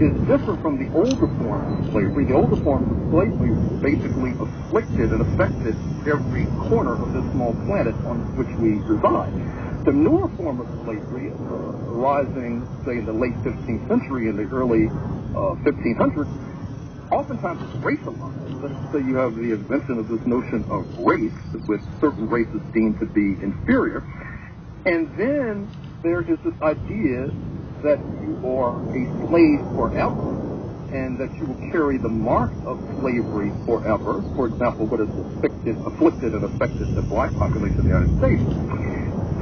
is different from the older forms of slavery. The older forms of slavery basically afflicted and affected every corner of this small planet on which we reside. The newer form of slavery, arising, say, in the late 15th century and the early 1500s, oftentimes is racialized. Let's say you have the invention of this notion of race, with certain races deemed to be inferior. And then there is this idea that you are a slave forever, and that you will carry the mark of slavery forever. For example, what has afflicted and affected the black population of the United States.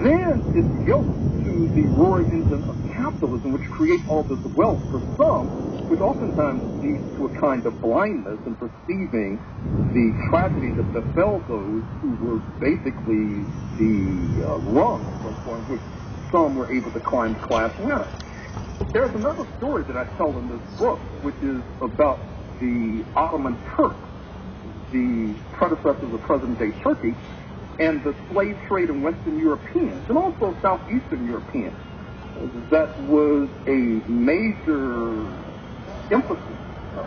Then it's yoked to the roaring engine of capitalism, which creates all this wealth for some, which oftentimes leads to a kind of blindness in perceiving the tragedy that befell those who were basically the rungs on which some were able to climb class ladder. There's another story that I tell in this book, which is about the Ottoman Turks, the predecessors of present-day Turkey, and the slave trade in Western Europeans, and also Southeastern Europeans. That was a major emphasis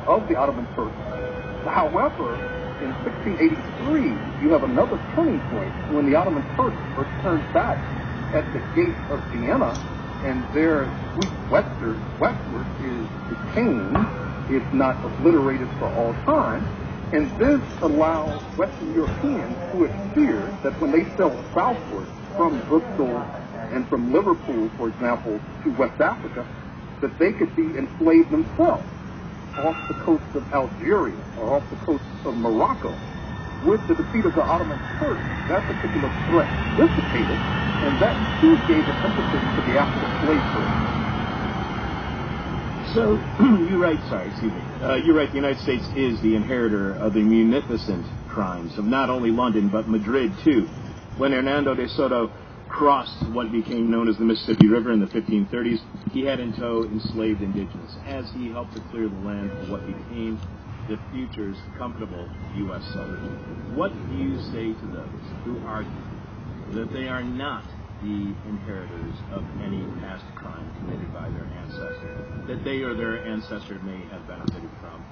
of the Ottoman Turks. However, in 1683, you have another turning point when the Ottoman Turks are turned back at the gates of Vienna, and their sweep westward is detained, if not obliterated for all time. And this allows Western Europeans who had feared that when they sailed southward from Bristol and from Liverpool, for example, to West Africa, that they could be enslaved themselves off the coast of Algeria or off the coast of Morocco. With the defeat of the Ottoman Turks, that particular threat dissipated, and that too gave an impetus to the African slave trade. So, you write, the United States is the inheritor of the munificent crimes of not only London, but Madrid, too. When Hernando de Soto crossed what became known as the Mississippi River in the 1530s, he had in tow enslaved indigenous, as he helped to clear the land for what became the future's comfortable U.S. sovereignty. What do you say to those who argue that they are not the inheritors of any past crime committed by their ancestor, that they or their ancestor may have benefited from,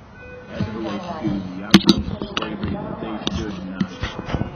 as it relates to the outcomes of slavery, that they should not?